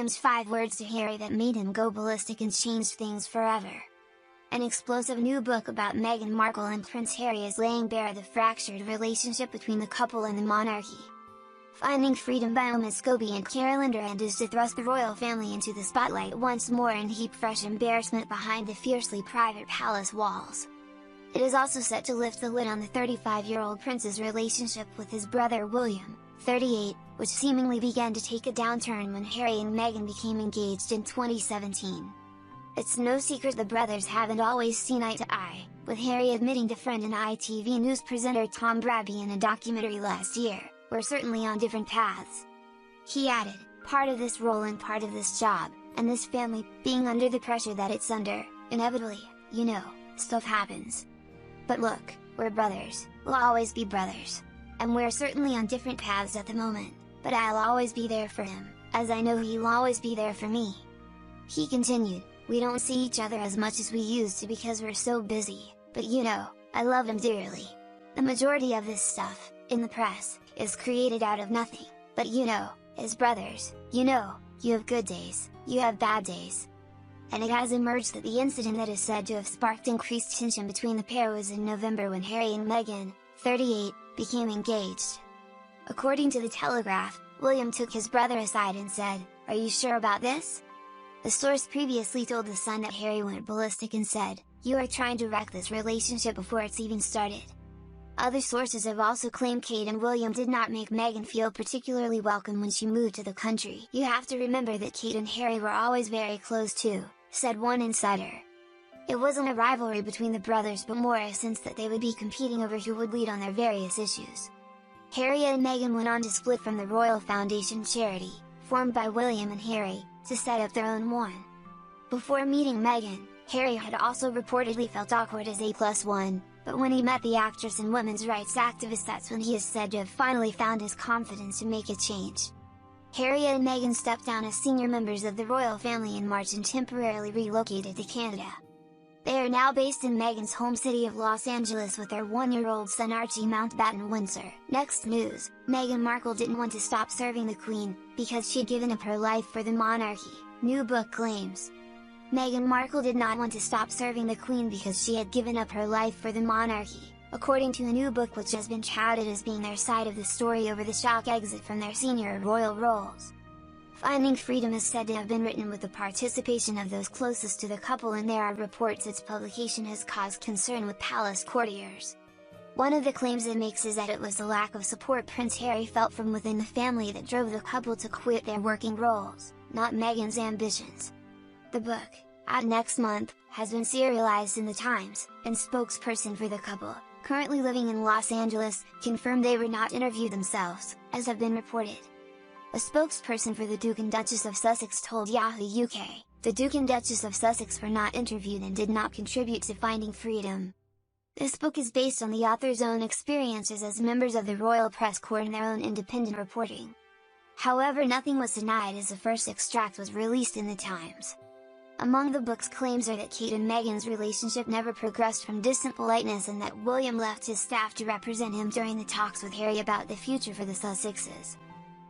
William's 5 words to Harry that made him go ballistic and changed things forever. An explosive new book about Meghan Markle and Prince Harry is laying bare the fractured relationship between the couple and the monarchy. Finding Freedom by Omid Scobie and Carolyn Durand is to thrust the royal family into the spotlight once more and heap fresh embarrassment behind the fiercely private palace walls. It is also set to lift the lid on the 35-year-old prince's relationship with his brother William, 38, which seemingly began to take a downturn when Harry and Meghan became engaged in 2017. It's no secret the brothers haven't always seen eye to eye, with Harry admitting to friend and ITV News presenter Tom Bradby in a documentary last year, "We're certainly on different paths." He added, "Part of this role and part of this job, and this family, being under the pressure that it's under, inevitably, you know, stuff happens. But look, we're brothers, we'll always be brothers. And we're certainly on different paths at the moment, but I'll always be there for him, as I know he'll always be there for me." He continued, "We don't see each other as much as we used to because we're so busy, but you know, I love him dearly. The majority of this stuff, in the press, is created out of nothing, but you know, as brothers, you know, you have good days, you have bad days." And it has emerged that the incident that is said to have sparked increased tension between the pair was in November when Harry and Meghan, 38, became engaged. According to the Telegraph, William took his brother aside and said, "Are you sure about this?" The source previously told The Sun that Harry went ballistic and said, "You are trying to wreck this relationship before it's even started." Other sources have also claimed Kate and William did not make Meghan feel particularly welcome when she moved to the country. "You have to remember that Kate and Harry were always very close too," said one insider. It wasn't a rivalry between the brothers but more a sense that they would be competing over who would lead on their various issues. Harry and Meghan went on to split from the Royal Foundation charity, formed by William and Harry, to set up their own one. Before meeting Meghan, Harry had also reportedly felt awkward as A+1, but when he met the actress and women's rights activist, that's when he is said to have finally found his confidence to make a change. Harry and Meghan stepped down as senior members of the royal family in March and temporarily relocated to Canada. They are now based in Meghan's home city of Los Angeles with their 1-year-old son Archie Mountbatten Windsor. Next news, Meghan Markle didn't want to stop serving the Queen, because she'd given up her life for the monarchy, new book claims. Meghan Markle did not want to stop serving the Queen because she had given up her life for the monarchy, according to a new book which has been touted as being their side of the story over the shock exit from their senior royal roles. Finding Freedom is said to have been written with the participation of those closest to the couple, and there are reports its publication has caused concern with palace courtiers. One of the claims it makes is that it was the lack of support Prince Harry felt from within the family that drove the couple to quit their working roles, not Meghan's ambitions. The book, out next month, has been serialized in The Times, and spokesperson for the couple, currently living in Los Angeles, confirmed they were not interviewed themselves, as have been reported. A spokesperson for the Duke and Duchess of Sussex told Yahoo UK, "The Duke and Duchess of Sussex were not interviewed and did not contribute to Finding Freedom." This book is based on the author's own experiences as members of the Royal Press Corps and their own independent reporting. However, nothing was denied as the first extract was released in The Times. Among the book's claims are that Kate and Meghan's relationship never progressed from distant politeness and that William left his staff to represent him during the talks with Harry about the future for the Sussexes.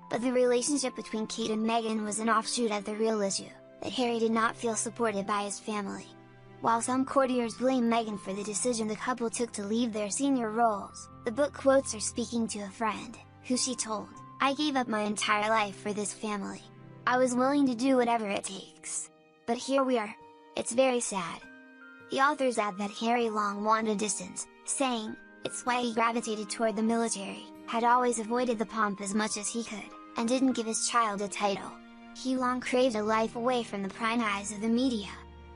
But the relationship between Kate and Meghan was an offshoot of the real issue, that Harry did not feel supported by his family. While some courtiers blame Meghan for the decision the couple took to leave their senior roles, the book quotes her speaking to a friend, who she told, "I gave up my entire life for this family. I was willing to do whatever it takes. But here we are. It's very sad." The authors add that Harry long wanted distance, saying, "It's why he gravitated toward the military, had always avoided the pomp as much as he could, and didn't give his child a title. He long craved a life away from the prying eyes of the media.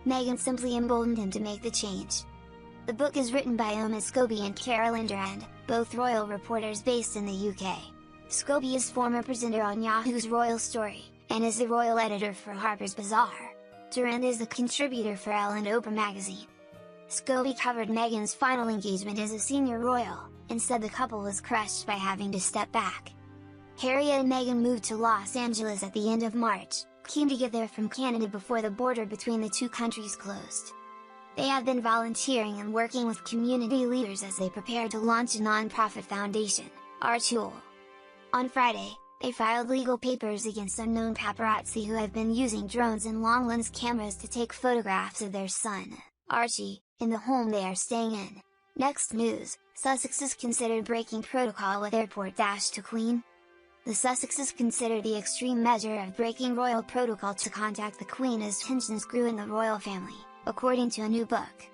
Meghan simply emboldened him to make the change." The book is written by Omid Scobie and Carolyn Durand, both royal reporters based in the UK. Scobie is former presenter on Yahoo's Royal Story, and is the royal editor for Harper's Bazaar. Durand is the contributor for Elle and Oprah magazine. Scobie covered Meghan's final engagement as a senior royal, and said the couple was crushed by having to step back. Harry and Meghan moved to Los Angeles at the end of March, keen to get there from Canada before the border between the two countries closed. They have been volunteering and working with community leaders as they prepare to launch a non-profit foundation, Our Tool. On Friday, They filed legal papers against unknown paparazzi who have been using drones and long-lens cameras to take photographs of their son, Archie, in the home they are staying in. Next news, Sussexes considered breaking protocol with airport dash to Queen. The Sussexes consider the extreme measure of breaking royal protocol to contact the Queen as tensions grew in the royal family, according to a new book.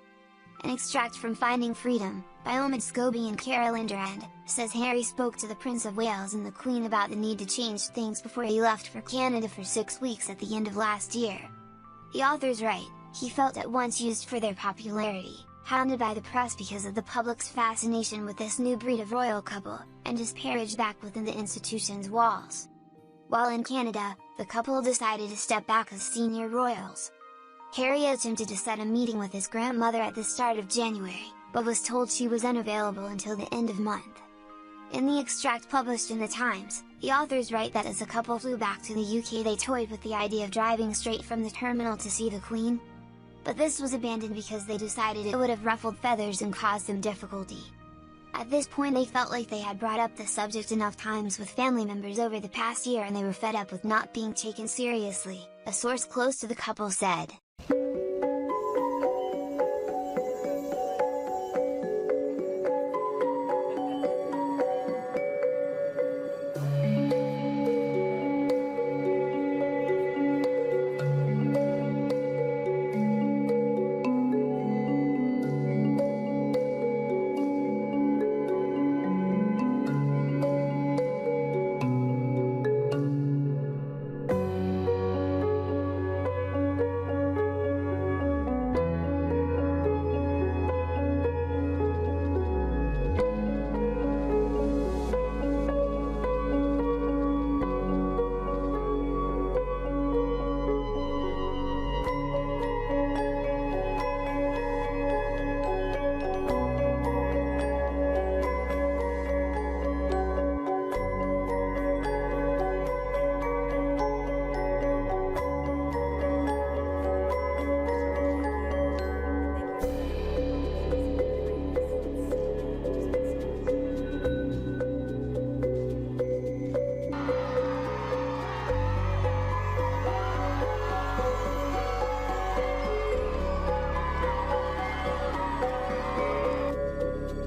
An extract from Finding Freedom, by Omid Scobie and Carolyn Durand, says Harry spoke to the Prince of Wales and the Queen about the need to change things before he left for Canada for 6 weeks at the end of last year. The authors write, he felt at once used for their popularity, hounded by the press because of the public's fascination with this new breed of royal couple, and disparaged back within the institution's walls. While in Canada, the couple decided to step back as senior royals. Harry attempted to set a meeting with his grandmother at the start of January, but was told she was unavailable until the end of month. In the extract published in the Times, the authors write that as the couple flew back to the UK they toyed with the idea of driving straight from the terminal to see the Queen. But this was abandoned because they decided it would have ruffled feathers and caused them difficulty. At this point they felt like they had brought up the subject enough times with family members over the past year and they were fed up with not being taken seriously, a source close to the couple said.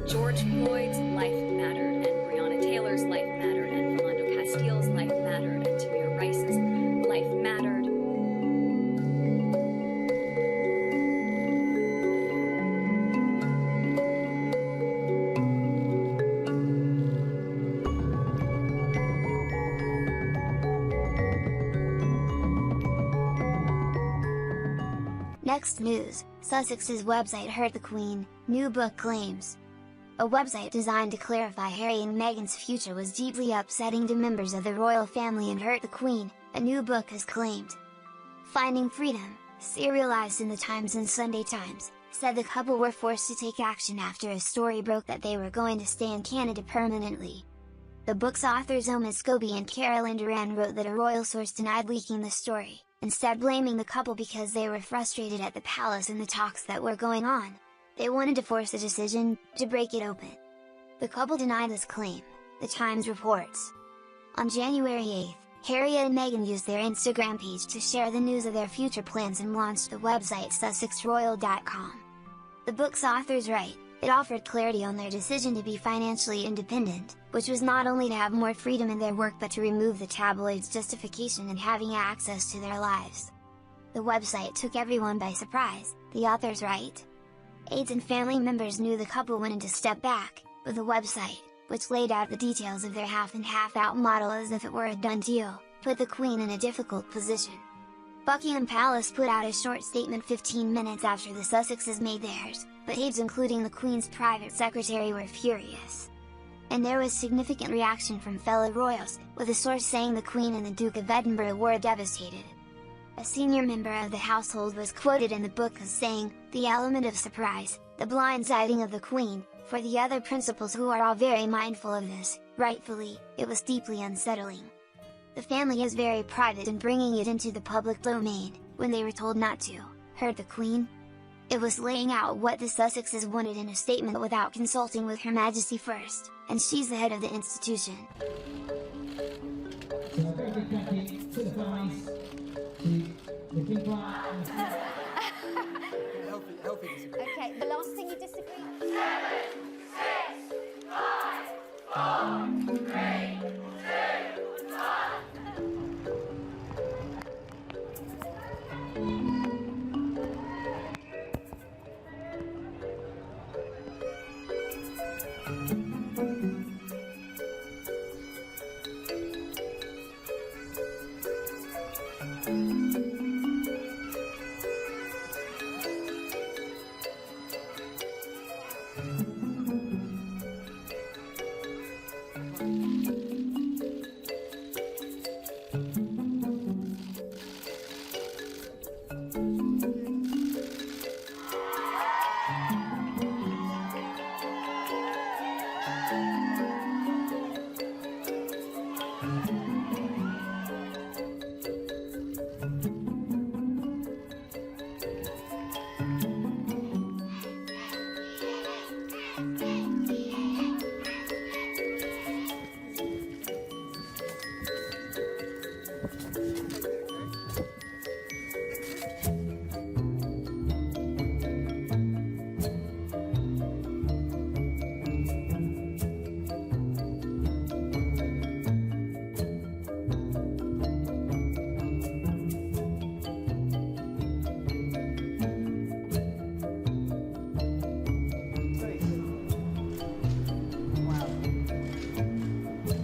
George Floyd's life mattered, and Breonna Taylor's life mattered, and Philando Castile's life mattered, and Tamir Rice's life mattered. Next news, Sussex's website hurt the Queen, new book claims. A website designed to clarify Harry and Meghan's future was deeply upsetting to members of the royal family and hurt the Queen, a new book has claimed. Finding Freedom, serialized in the Times and Sunday Times, said the couple were forced to take action after a story broke that they were going to stay in Canada permanently. The book's authors Omid Scobie and Carolyn Durand wrote that a royal source denied leaking the story, instead blaming the couple because they were frustrated at the palace and the talks that were going on. They wanted to force a decision, to break it open. The couple denied this claim, the Times reports. On January 8, Harry and Meghan used their Instagram page to share the news of their future plans and launched the website SussexRoyal.com. The book's authors write, it offered clarity on their decision to be financially independent, which was not only to have more freedom in their work but to remove the tabloid's justification in having access to their lives. The website took everyone by surprise, the authors write. Aides and family members knew the couple wanted to step back, but the website, which laid out the details of their half and half out model as if it were a done deal, put the Queen in a difficult position. Buckingham Palace put out a short statement 15 minutes after the Sussexes made theirs, but aides including the Queen's private secretary were furious. And there was significant reaction from fellow royals, with a source saying the Queen and the Duke of Edinburgh were devastated. A senior member of the household was quoted in the book as saying, "The element of surprise, the blindsiding of the Queen, for the other principals who are all very mindful of this, rightfully, it was deeply unsettling. The family is very private and bringing it into the public domain, when they were told not to, hurt the Queen. It was laying out what the Sussexes wanted in a statement without consulting with Her Majesty first, and she's the head of the institution." Jackie, to the guys, the big one. Healthy disagree. Okay, the last thing you disagree on. 7, 6, 5, 4, 3, 2, 1.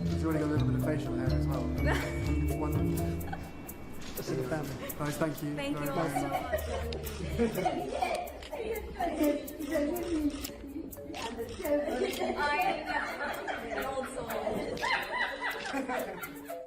He's already got a little bit of facial hair as well. It's wonderful. This is the family. Guys, thank you. Thank you all very so much. I know. An old soul.